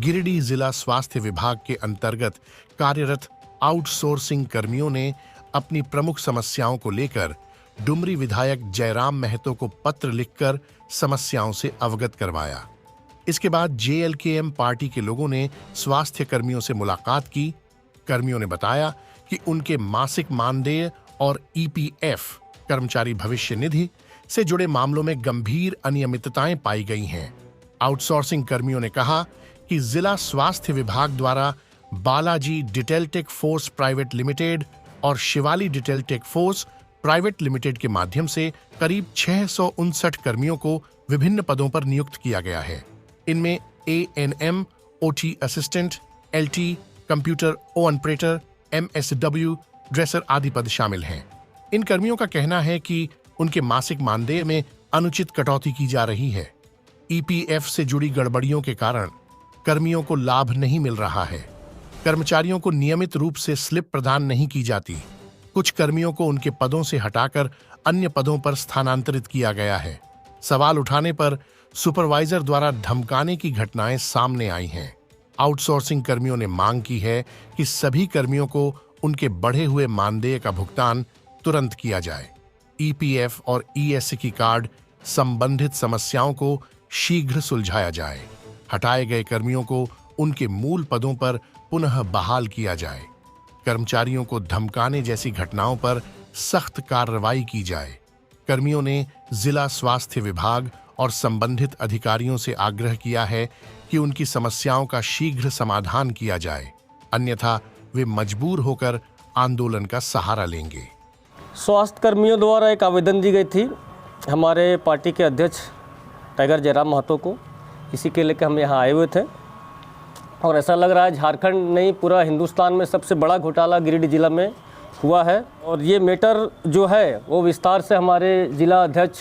गिरिडीह जिला स्वास्थ्य विभाग के अंतर्गत कार्यरत आउटसोर्सिंग कर्मियों ने अपनी प्रमुख समस्याओं को लेकर डुमरी विधायक जयराम महतो को पत्र लिखकर समस्याओं से अवगत करवाया। इसके बाद जेएलकेएम पार्टी के लोगों ने स्वास्थ्य कर्मियों से मुलाकात की। कर्मियों ने बताया कि उनके मासिक मानदेय और ईपीएफ कर्मचारी भविष्य निधि से जुड़े मामलों में गंभीर अनियमितताएं पाई गई हैं। आउटसोर्सिंग कर्मियों ने कहा कि जिला स्वास्थ्य विभाग द्वारा बालाजी डिटेलटेक फोर्स प्राइवेट लिमिटेड और शिवाली डिटेलटेक फोर्स प्राइवेट लिमिटेड के माध्यम से करीब 659 कर्मियों को विभिन्न पदों पर नियुक्त किया गया है। इनमें ANM, OT assistant, LT, computer operator, MSW, dresser आदि पद शामिल हैं। इन कर्मियों का कहना है कि उनके मासिक मानदेय में अनुचित कटौती की जा रही है। ईपीएफ से जुड़ी गड़बड़ियों के कारण कर्मियों को लाभ नहीं मिल रहा है। कर्मचारियों को नियमित रूप से स्लिप प्रदान नहीं की जाती। कुछ कर्मियों को उनके पदों से हटाकर अन्य पदों पर स्थानांतरित किया गया है। सवाल उठाने पर सुपरवाइजर द्वारा धमकाने की घटनाएं सामने आई हैं। आउटसोर्सिंग कर्मियों ने मांग की है कि सभी कर्मियों को उनके बढ़े हुए मानदेय का भुगतान तुरंत किया जाए। ईपीएफ और ईएससी कार्ड संबंधित समस्याओं को शीघ्र सुलझाया जाए। हटाए गए कर्मियों को उनके मूल पदों पर पुनः बहाल किया जाए। कर्मचारियों को धमकाने जैसी घटनाओं पर सख्त कार्रवाई की जाए। कर्मियों ने जिला स्वास्थ्य विभाग और संबंधित अधिकारियों से आग्रह किया है कि उनकी समस्याओं का शीघ्र समाधान किया जाए, अन्यथा वे मजबूर होकर आंदोलन का सहारा लेंगे। स्वास्थ्य कर्मियों द्वारा एक आवेदन दी गई थी हमारे पार्टी के अध्यक्ष टाइगर जयराम महतो को। इसी के लेकर हम यहाँ आए हुए थे और ऐसा लग रहा है झारखंड नहीं पूरा हिंदुस्तान में सबसे बड़ा घोटाला गिरिडीह जिला में हुआ है। और ये मैटर जो है वो विस्तार से हमारे जिला अध्यक्ष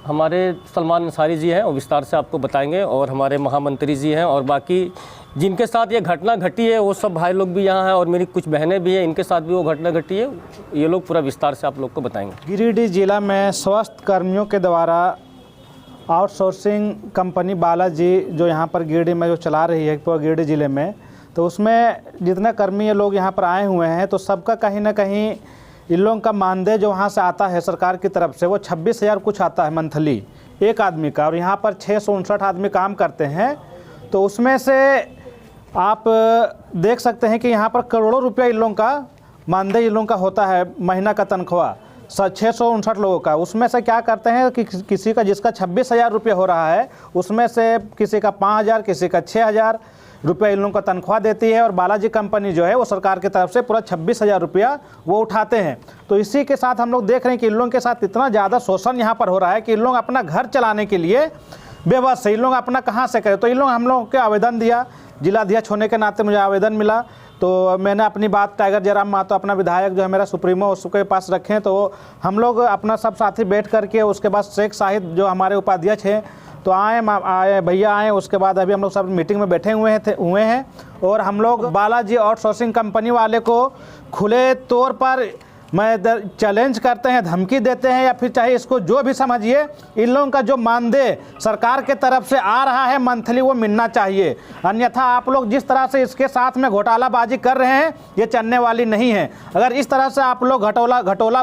हमारे सलमान अंसारी जी हैं, वो विस्तार से आपको बताएंगे, और हमारे महामंत्री जी हैं, और बाकी जिनके साथ ये घटना घटी है वो सब भाई लोग भी यहाँ हैं, और मेरी कुछ बहनें भी हैं, इनके साथ भी वो घटना घटी है। ये लोग पूरा विस्तार से आप लोग को बताएंगे। गिरिडीह जिला में स्वास्थ्य कर्मियों के द्वारा आउटसोर्सिंग कंपनी बालाजी जो यहाँ पर गिरिडीह में जो चला रही है पूरा गिरिडीह जिले में, तो उसमें जितने कर्मी लोग यहाँ पर आए हुए हैं तो सबका कहीं ना कहीं इन लोगों का मानदेय जो वहाँ से आता है सरकार की तरफ से वो 26,000 कुछ आता है मंथली एक आदमी का, और यहाँ पर 659 आदमी काम करते हैं। तो उसमें से आप देख सकते हैं कि यहाँ पर करोड़ों रुपया इन लोगों का मानदेय इन लोगों का होता है, महीना का तनख्वाह 659 लोगों का। उसमें से क्या करते हैं कि किसी का जिसका 26,000 रुपये हो रहा है उसमें से किसी का 5,000, किसी का 6,000 रुपये इन लोगों को तनख्वाह देती है, और बालाजी कंपनी जो है वो सरकार की तरफ से पूरा 26,000 रुपया वो उठाते हैं। तो इसी के साथ हम लोग देख रहे हैं कि इन लोगों के साथ इतना ज़्यादा शोषण यहाँ पर हो रहा है कि इन लोग अपना घर चलाने के लिए बेबस है। इन लोग अपना कहाँ से करें, तो इन लोग हम लोग के आवेदन दिया, जिलाध्यक्ष होने के नाते मुझे आवेदन मिला, तो मैंने अपनी बात टाइगर जयराम महतो अपना विधायक जो है मेरा सुप्रीमो उसके पास रखें। तो हम लोग अपना सब साथी बैठ करके उसके बाद शेख साहिद जो हमारे उपाध्यक्ष हैं तो आए भैया आए, उसके बाद अभी हम लोग सब मीटिंग में बैठे हुए हैं और हम लोग बालाजी आउटसोर्सिंग कंपनी वाले को खुले तौर पर मैं चैलेंज करते हैं, धमकी देते हैं, या फिर चाहे इसको जो भी समझिए, इन लोगों का जो मानदेय सरकार के तरफ से आ रहा है मंथली वो मिलना चाहिए। अन्यथा आप लोग जिस तरह से इसके साथ में घोटालाबाजी कर रहे हैं ये चलने वाली नहीं है। अगर इस तरह से आप लोग घटोला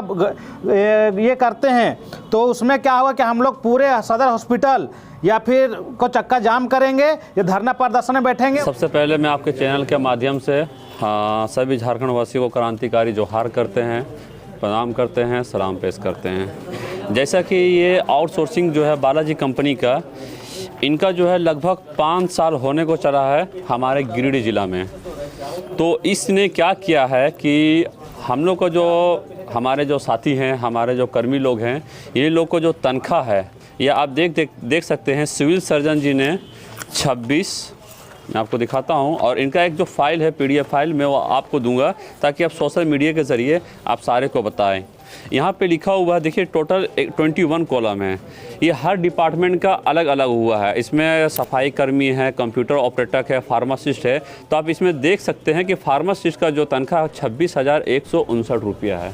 ये करते हैं तो उसमें क्या होगा कि हम लोग पूरे सदर हॉस्पिटल या फिर को चक्का जाम करेंगे, ये धरना प्रदर्शन में बैठेंगे। सबसे पहले मैं आपके चैनल के माध्यम से सभी झारखंड वासियों को क्रांतिकारी जोहार करते हैं, प्रणाम करते हैं, सलाम पेश करते हैं। जैसा कि ये आउटसोर्सिंग जो है बालाजी कंपनी का, इनका जो है लगभग 5 साल होने को चला है हमारे गिरिडीह ज़िला में। तो इसने क्या किया है कि हम लोग को जो हमारे जो साथी हैं, हमारे जो कर्मी लोग हैं, ये लोग को जो तनख्वाह है ये आप देख सकते हैं। सिविल सर्जन जी ने 26, मैं आपको दिखाता हूं, और इनका एक जो फाइल है PDF फाइल मैं वो आपको दूंगा ताकि आप सोशल मीडिया के ज़रिए आप सारे को बताएं। यहाँ पे लिखा हुआ है, देखिए टोटल 21 कॉलम है, ये हर डिपार्टमेंट का अलग अलग हुआ है। इसमें सफाई कर्मी है, कंप्यूटर ऑपरेटर है, फार्मासिस्ट है। तो आप इसमें देख सकते हैं कि फार्मासिस्ट का जो तनख्वाह 26,159 रुपया है,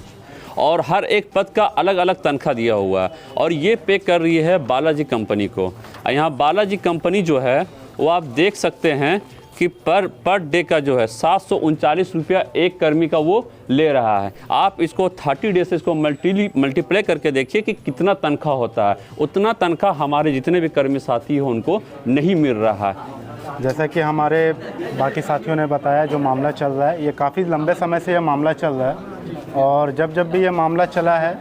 और हर एक पद का अलग अलग तनख्वाह दिया हुआ है, और ये पे कर रही है बालाजी कंपनी को। यहाँ बालाजी कंपनी जो है वो आप देख सकते हैं कि पर डे का जो है 739 रुपया एक कर्मी का वो ले रहा है। आप इसको 30 डे से इसको मल्टीप्लाई करके देखिए कि कितना तनख्वाह होता है। उतना तनख्वाह हमारे जितने भी कर्मी साथी हो उनको नहीं मिल रहा है। जैसा कि हमारे बाकी साथियों ने बताया, जो मामला चल रहा है ये काफ़ी लंबे समय से ये मामला चल रहा है और जब भी ये मामला चला है,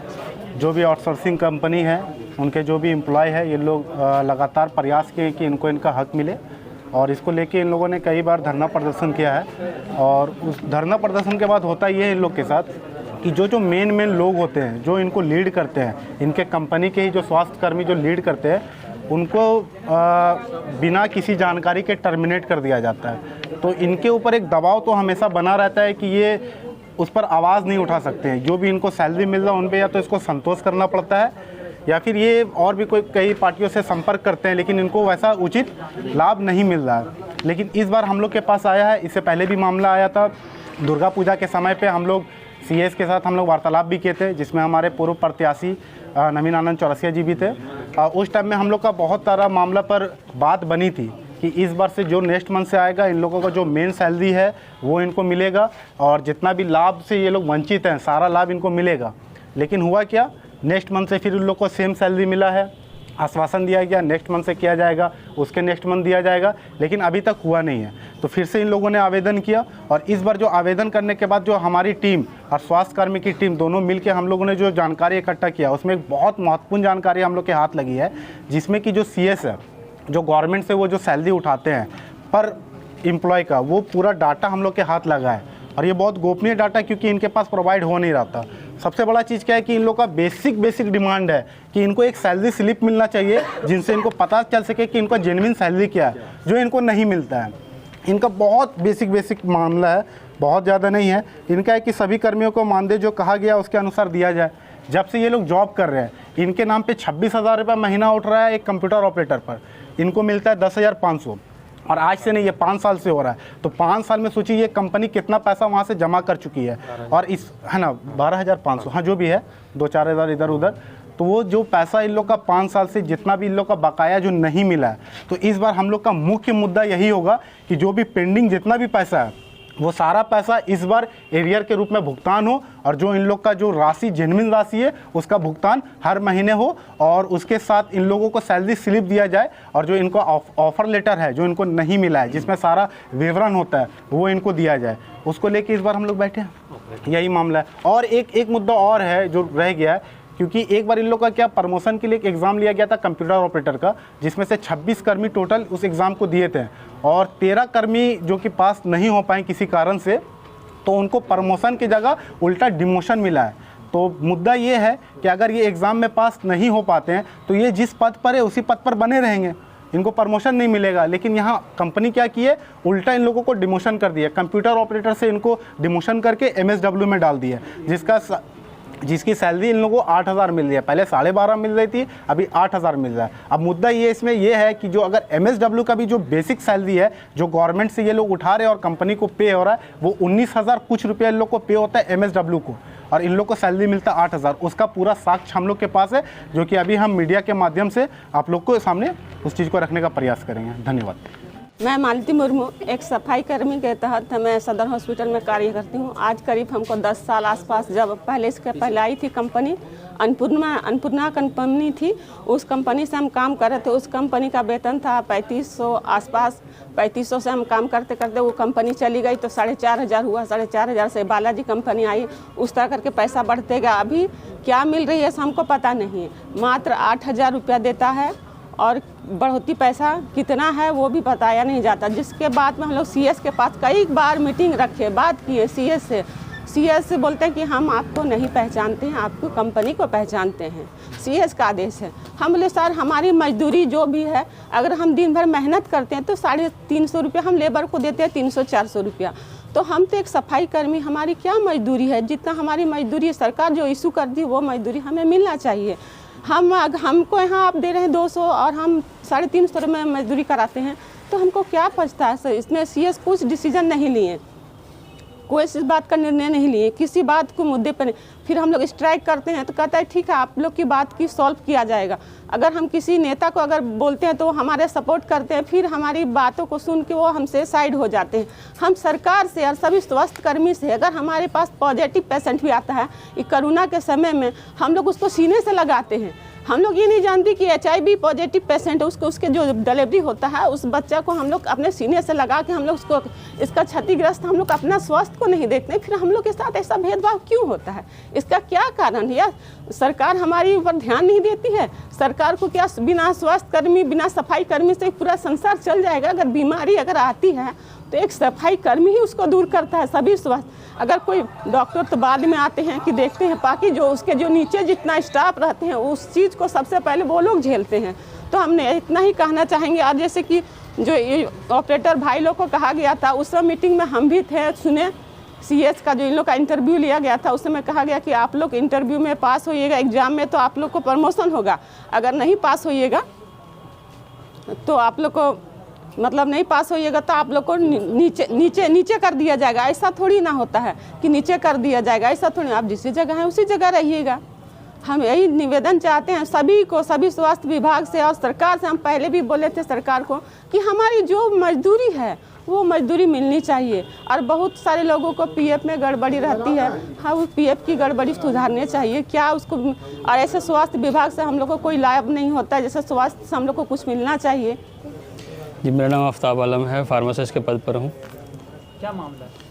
जो भी आउटसोर्सिंग कंपनी है उनके जो भी एम्प्लॉय है, ये लोग लगातार प्रयास किए कि इनको इनका हक मिले और इसको लेके इन लोगों ने कई बार धरना प्रदर्शन किया है। और उस धरना प्रदर्शन के बाद होता ये है इन लोग के साथ कि जो मेन लोग होते हैं, जो इनको लीड करते हैं, इनके कंपनी के ही जो स्वास्थ्यकर्मी जो लीड करते हैं, उनको बिना किसी जानकारी के टर्मिनेट कर दिया जाता है। तो इनके ऊपर एक दबाव तो हमेशा बना रहता है कि ये उस पर आवाज़ नहीं उठा सकते हैं। जो भी इनको सैलरी मिल रहा है उन पे या तो इसको संतोष करना पड़ता है या फिर ये और भी कई पार्टियों से संपर्क करते हैं, लेकिन इनको वैसा उचित लाभ नहीं मिल रहा है। लेकिन इस बार हम लोग के पास आया है, इससे पहले भी मामला आया था। दुर्गा पूजा के समय पे हम लोग सीएस के साथ हम लोग वार्तालाप भी किए थे, जिसमें हमारे पूर्व प्रत्याशी नवीन आनंद चौरसिया जी भी थे। उस टाइम में हम लोग का बहुत सारा मामला पर बात बनी थी कि इस बार से जो नेक्स्ट मंथ से आएगा, इन लोगों का जो मेन सैलरी है वो इनको मिलेगा और जितना भी लाभ से ये लोग वंचित हैं सारा लाभ इनको मिलेगा। लेकिन हुआ क्या, नेक्स्ट मंथ से फिर उन लोग को सेम सैलरी मिला है। आश्वासन दिया गया नेक्स्ट मंथ से किया जाएगा, उसके नेक्स्ट मंथ दिया जाएगा, लेकिन अभी तक हुआ नहीं है। तो फिर से इन लोगों ने आवेदन किया और इस बार जो आवेदन करने के बाद जो हमारी टीम और स्वास्थ्यकर्मी की टीम दोनों मिलकर हम लोगों ने जो जानकारी इकट्ठा किया, उसमें एक बहुत महत्वपूर्ण जानकारी हम लोग के हाथ लगी है, जिसमें कि जो सीएस है, जो गवर्नमेंट से वो जो सैलरी उठाते हैं पर एम्प्लॉय का, वो पूरा डाटा हम लोग के हाथ लगा है और ये बहुत गोपनीय डाटा, क्योंकि इनके पास प्रोवाइड हो नहीं रहा था। सबसे बड़ा चीज़ क्या है कि इन लोग का बेसिक डिमांड है कि इनको एक सैलरी स्लिप मिलना चाहिए, जिनसे इनको पता चल सके कि इनका जेन्युइन सैलरी क्या है, जो इनको नहीं मिलता है। इनका बहुत बेसिक मामला है, बहुत ज़्यादा नहीं है। इनका है कि सभी कर्मियों को मानदेय जो कहा गया उसके अनुसार दिया जाए। जब से ये लोग जॉब कर रहे हैं, इनके नाम पे 26,000 रुपये महीना उठ रहा है एक कंप्यूटर ऑपरेटर पर, इनको मिलता है 10,500 और आज से नहीं, ये 5 साल से हो रहा है। तो 5 साल में सोचिए ये कंपनी कितना पैसा वहाँ से जमा कर चुकी है। और इस है ना 12,500, हाँ जो भी है 2-4 हज़ार इधर उधर, तो वो जो पैसा इन लोग का 5 साल से जितना भी इन लोग का बकाया जो नहीं मिला है, तो इस बार हम लोग का मुख्य मुद्दा यही होगा कि जो भी पेंडिंग जितना भी पैसा है वो सारा पैसा इस बार एरियर के रूप में भुगतान हो और जो इन लोग का जो राशि जेन्युइन राशि है उसका भुगतान हर महीने हो और उसके साथ इन लोगों को सैलरी स्लिप दिया जाए और जो इनको ऑफर लेटर है जो इनको नहीं मिला है, जिसमें सारा विवरण होता है, वो इनको दिया जाए। उसको लेके इस बार हम लोग बैठे हैं, यही मामला है। और एक मुद्दा और है जो रह गया है, क्योंकि एक बार इन लोग का क्या प्रमोशन के लिए एक एग्ज़ाम लिया गया था कंप्यूटर ऑपरेटर का, जिसमें से 26 कर्मी टोटल उस एग्ज़ाम को दिए थे और 13 कर्मी जो कि पास नहीं हो पाए किसी कारण से, तो उनको प्रमोशन की जगह उल्टा डिमोशन मिला है। तो मुद्दा ये है कि अगर ये एग्ज़ाम में पास नहीं हो पाते हैं तो ये जिस पद पर है उसी पद पर बने रहेंगे, इनको प्रमोशन नहीं मिलेगा। लेकिन यहाँ कंपनी क्या की है, उल्टा इन लोगों को डिमोशन कर दिया, कंप्यूटर ऑपरेटर से इनको डिमोशन करके MSW में डाल दिया, जिसकी सैलरी इन लोगों को 8,000 मिल रही है। पहले 12.5 मिल रही थी, अभी 8,000 मिल रहा है। अब मुद्दा ये इसमें ये है कि जो अगर MSW का भी जो बेसिक सैलरी है जो गवर्नमेंट से ये लोग उठा रहे हैं और कंपनी को पे हो रहा है, वो 19,000 कुछ रुपया इन लोग को पे होता है MSW को, और इन लोग को सैलरी मिलता है 8,000। उसका पूरा साक्ष्य हम लोग के पास है, जो कि अभी हम मीडिया के माध्यम से आप लोग को सामने उस चीज़ को रखने का प्रयास करेंगे। धन्यवाद। मैं मालती मुर्मू, एक सफाई कर्मी के तहत मैं सदर हॉस्पिटल में कार्य करती हूँ। आज करीब हमको 10 साल आसपास, जब इसके पहले आई थी कंपनी अन्नपूर्णा कंपनी थी, उस कंपनी से हम काम कर रहे थे। उस कंपनी का वेतन था 3500 आसपास। 3500 से हम काम करते करते वो कंपनी चली गई तो 4,500 हुआ। 4,500 से बालाजी कंपनी आई, उस तरह करके पैसा बढ़ते गया। अभी क्या मिल रही है हमको पता नहीं है, मात्र 8,000 रुपया देता है और बढ़ोतरी पैसा कितना है वो भी बताया नहीं जाता। जिसके बाद में हम लोग CS के पास कई बार मीटिंग रखे, बात किए CS से बोलते हैं कि हम आपको नहीं पहचानते हैं, आपको कंपनी को पहचानते हैं, CS का आदेश है। हम बोले सर हमारी मजदूरी जो भी है, अगर हम दिन भर मेहनत करते हैं तो 350 रुपया हम लेबर को देते हैं, 300-400 रुपया। तो हम तो एक सफाई कर्मी, हमारी क्या मजदूरी है? जितना हमारी मजदूरी सरकार जो इशू कर दी वो मजदूरी हमें मिलना चाहिए। हमको यहाँ आप दे रहे हैं 200 और हम 350 रुपये में मजदूरी कराते हैं, तो हमको क्या पछता है सर? इसमें CS कुछ डिसीजन नहीं लिए। कोई इस बात का निर्णय नहीं लिए, किसी बात को मुद्दे पर नहीं। फिर हम लोग स्ट्राइक करते हैं तो कहता है ठीक है आप लोग की बात की सॉल्व किया जाएगा। अगर हम किसी नेता को अगर बोलते हैं तो वो हमारे सपोर्ट करते हैं, फिर हमारी बातों को सुन के वो हमसे साइड हो जाते हैं। हम सरकार से और सभी स्वास्थ्य कर्मी से अगर हमारे पास पॉजिटिव पेशेंट भी आता है, ये कोरोना के समय में हम लोग उसको सीने से लगाते हैं। हम लोग ये नहीं जानते कि HIV पॉजिटिव पेशेंट है, उसको उसके जो डिलीवरी होता है उस बच्चा को हम लोग अपने सीने से लगा के हम लोग उसको इसका क्षतिग्रस्त, हम लोग अपना स्वास्थ्य को नहीं देखते। फिर हम लोग के साथ ऐसा भेदभाव क्यों होता है, इसका क्या कारण है? या सरकार हमारी ऊपर ध्यान नहीं देती है? सरकार को क्या बिना स्वास्थ्य कर्मी, बिना सफाई कर्मी से पूरा संसार चल जाएगा? अगर बीमारी अगर आती है तो एक सफाई कर्मी ही उसको दूर करता है, सभी स्वास्थ्य। अगर कोई डॉक्टर तो बाद में आते हैं कि देखते हैं, बाकी जो उसके जो नीचे जितना स्टाफ रहते हैं उस चीज़ को सबसे पहले वो लोग झेलते हैं। तो हमने इतना ही कहना चाहेंगे। आज जैसे कि जो ये ऑपरेटर भाई लोग को कहा गया था, उस समय मीटिंग में हम भी थे, सुने CS का जो इन लोग का इंटरव्यू लिया गया था, उस समय कहा गया कि आप लोग इंटरव्यू में पास होइएगा, एग्ज़ाम में तो आप लोग को प्रमोशन होगा, अगर नहीं पास होइएगा तो आप लोग को मतलब नहीं पास होइएगा तो आप लोग को नीचे कर दिया जाएगा। ऐसा थोड़ी ना होता है कि नीचे कर दिया जाएगा, ऐसा थोड़ी। आप जिस जगह है उसी जगह रहिएगा। हम यही निवेदन चाहते हैं सभी को, सभी स्वास्थ्य विभाग से और सरकार से। हम पहले भी बोले थे सरकार को कि हमारी जो मजदूरी है वो मजदूरी मिलनी चाहिए। और बहुत सारे लोगों को PF में गड़बड़ी रहती है, हाँ वो PF की गड़बड़ी सुधारनी चाहिए। क्या उसको, और ऐसे स्वास्थ्य विभाग से हम लोग को कोई लाभ नहीं होता है, जैसे स्वास्थ्य से हम लोग को कुछ मिलना चाहिए। जी, मेरा नाम आफ्ताब आलम है, फार्मासिस्ट के पद पर हूँ। क्या मामला है?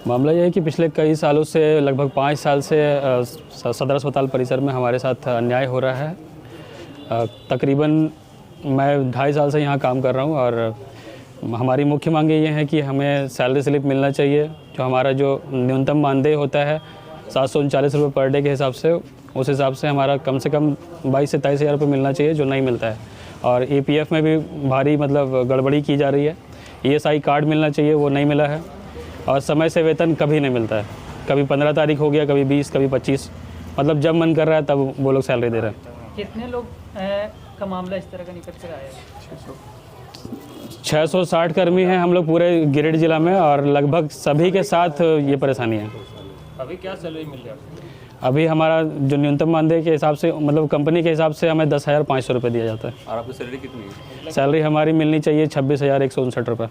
मामला ये है कि पिछले कई सालों से, लगभग 5 साल से सदर अस्पताल परिसर में हमारे साथ अन्याय हो रहा है। तकरीबन मैं 2.5 साल से यहाँ काम कर रहा हूँ और हमारी मुख्य मांगें ये हैं कि हमें सैलरी स्लिप मिलना चाहिए। जो हमारा जो न्यूनतम मानदेय होता है 739 रुपये पर डे के हिसाब से, उस हिसाब से हमारा कम से कम 22 से 23 हज़ार रुपये मिलना चाहिए, जो नहीं मिलता है। और EPF में भी भारी मतलब गड़बड़ी की जा रही है। ESI कार्ड मिलना चाहिए, वो नहीं मिला है। और समय से वेतन कभी नहीं मिलता है, कभी 15 तारीख हो गया, कभी 20, कभी 25, मतलब जब मन कर रहा है तब वो लोग सैलरी दे रहे हैं। कितने लोग का मामला इस तरह का निकल कर आया? 660 कर्मी हैं हम लोग पूरे गिरिडीह जिला में, और लगभग सभी के साथ ये परेशानी है। अभी क्या सैलरी मिल रहा है? अभी हमारा जो न्यूनतम मानदेय के हिसाब से, मतलब कंपनी के हिसाब से हमें 10,500 रुपये दिया जाता है। और आपकी सैलरी कितनी है? सैलरी हमारी मिलनी चाहिए 26,159 रुपये।